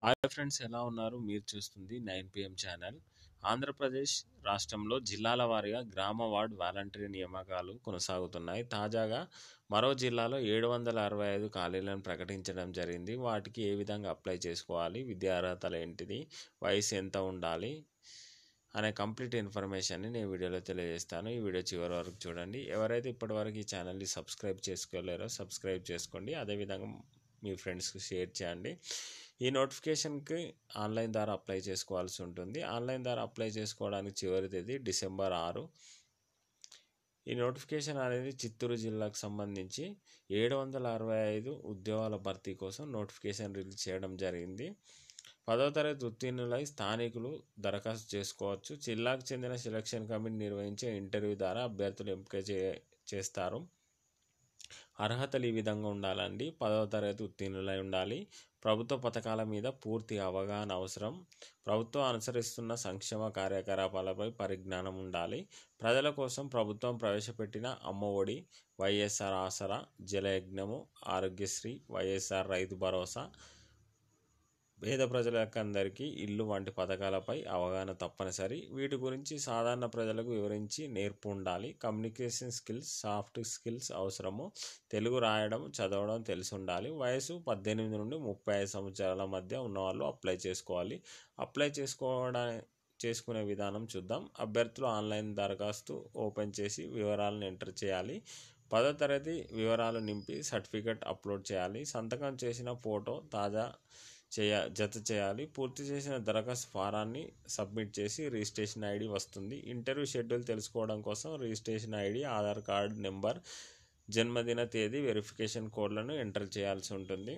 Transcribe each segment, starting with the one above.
Hi friends, ఎలా ఉన్నారు? మీరు చూస్తుంది 9 PM ఛానల్. ఆంధ్రప్రదేశ్ రాష్ట్రంలో జిల్లాల వారీగా గ్రామ వార్డ్ వాలంటరీ నియామకాలు కొనసాగుతున్నాయి. తాజాగా మరో జిల్లాలో 765 ఖాళీలను ప్రకటించడం జరిగింది. వాటికి ఏ విధంగా అప్లై చేసుకోవాలి, విద్యా అర్హతలు ఏంటిది, వయసు ఎంత ఉండాలి అనే కంప్లీట్ ఇన్ఫర్మేషన్ని నేను వీడియోలో తెలియజేస్తాను. ఈ వీడియో చివరి వరకు చూడండి. ఎవరైతే ఇప్పటివరకు ఈ ఛానల్ని సబ్స్క్రైబ్ చేసుకోలేరో సబ్స్క్రైబ్ చేసుకోండి. అదేవిధంగా మీ ఫ్రెండ్స్కి షేర్ చేయండి. ఈ నోటిఫికేషన్కి ఆన్లైన్ ద్వారా అప్లై చేసుకోవాల్సి ఉంటుంది. ఆన్లైన్ ద్వారా అప్లై చేసుకోవడానికి చివరి తేదీ December 6. ఈ నోటిఫికేషన్ అనేది చిత్తూరు జిల్లాకు సంబంధించి 765 ఉద్యోగాల భర్తీ కోసం నోటిఫికేషన్ రిలీజ్ చేయడం జరిగింది. 10వ తరగతి ఉత్తీర్ణులై స్థానికులు దరఖాస్తు చేసుకోవచ్చు. జిల్లాకు చెందిన సెలక్షన్ కమిటీ నిర్వహించే ఇంటర్వ్యూ ద్వారా అభ్యర్థులు ఎంపిక చేస్తారు. అర్హతలు ఈ విధంగా ఉండాలండి. 10వ తరగతి ఉత్తీర్ణులై ఉండాలి. ప్రభుత్వ పథకాల మీద పూర్తి అవగాహన అవసరం. ప్రభుత్వం అనుసరిస్తున్న సంక్షేమ కార్యకలాపాలపై పరిజ్ఞానం ఉండాలి. ప్రజల కోసం ప్రభుత్వం ప్రవేశపెట్టిన అమ్మఒడి, వైఎస్ఆర్ ఆసరా, జలయజ్ఞము, ఆరోగ్యశ్రీ, వైఎస్ఆర్ రైతు భరోసా, పేద ప్రజలకందరికీ ఇల్లు వంటి పథకాలపై అవగాహన తప్పనిసరి. వీటి గురించి సాధారణ ప్రజలకు వివరించి నేర్పు ఉండాలి. కమ్యూనికేషన్ స్కిల్స్, సాఫ్ట్ స్కిల్స్ అవసరము. తెలుగు రాయడం, చదవడం తెలిసి ఉండాలి. వయసు 18 నుండి 35 సంవత్సరాల మధ్య ఉన్నవాళ్ళు అప్లై చేసుకోవాలి. అప్లై చేసుకునే విధానం చూద్దాం. అభ్యర్థులు ఆన్లైన్ దరఖాస్తు ఓపెన్ చేసి వివరాలను ఎంటర్ చేయాలి. 10వ తరగతి వివరాలు నింపి సర్టిఫికెట్ అప్లోడ్ చేయాలి. సంతకం చేసిన ఫోటో జత చేయాలి. పూర్తి చేసిన దరఖాస్తు ఫారాన్ని సబ్మిట్ చేసి రిజిస్ట్రేషన్ ఐడి వస్తుంది. ఇంటర్వ్యూ షెడ్యూల్ తెలుసుకోవడం కోసం registration ID, Aadhaar card number, జన్మదిన తేదీ, వెరిఫికేషన్ కోడ్లను ఎంటర్ చేయాల్సి ఉంటుంది.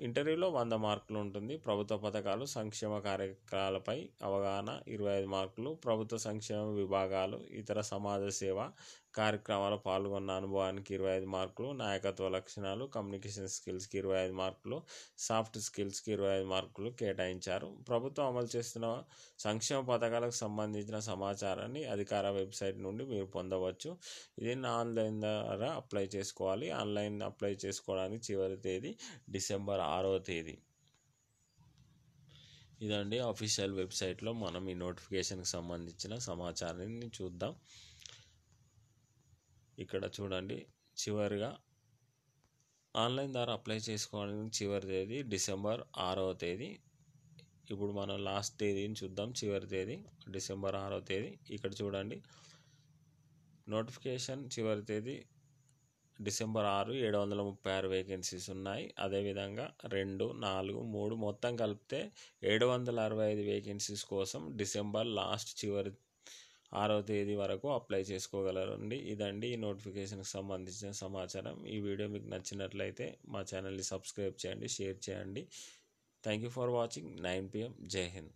ఇంటర్వ్యూలో 100 మార్కులు ఉంటుంది. ప్రభుత్వ పథకాలు, సంక్షేమ కార్యక్రమాలపై అవగాహన 25 మార్కులు. ప్రభుత్వ సంక్షేమ విభాగాలు, ఇతర సమాజ సేవ కార్యక్రమాలు పాల్గొన్న అనుభవానికి 25 మార్కులు. నాయకత్వ లక్షణాలు, కమ్యూనికేషన్ స్కిల్స్కి 25 మార్కులు. సాఫ్ట్ స్కిల్స్కి 25 మార్కులు కేటాయించారు. ప్రభుత్వం అమలు చేస్తున్న సంక్షేమ పథకాలకు సంబంధించిన సమాచారాన్ని అధికార వెబ్సైట్ నుండి మీరు పొందవచ్చు. ఇది ఆన్లైన్ ద్వారా అప్లై చేసుకోవాలి. ఆన్లైన్ అప్లై చేసుకోవడానికి చివరి తేదీ December 6. ఇదండి అఫీషియల్ వెబ్సైట్లో మనం ఈ నోటిఫికేషన్కి సంబంధించిన సమాచారాన్ని చూద్దాం. ఇక్కడ చూడండి, చివరిగా ఆన్లైన్ ద్వారా అప్లై చేసుకోవడానికి చివరి తేదీ December 6. ఇప్పుడు మనం లాస్ట్ తేదీని చూద్దాం. చివరి తేదీ December 6. ఇక్కడ చూడండి, నోటిఫికేషన్ చివరి తేదీ December 6, 736 వేకెన్సీస్ ఉన్నాయి. అదేవిధంగా 2, 4, 3 మొత్తం కలిపితే 765 వేకెన్సీస్ కోసం డిసెంబర్ చివరి 6వ తేదీ వరకు అప్లై చేసుకోగలరండి. ఇదండి ఈ నోటిఫికేషన్కి సంబంధించిన సమాచారం. ఈ వీడియో మీకు నచ్చినట్లయితే మా ఛానల్ని సబ్స్క్రైబ్ చేయండి, షేర్ చేయండి. Thank you for watching 9 PM. జై హింద్.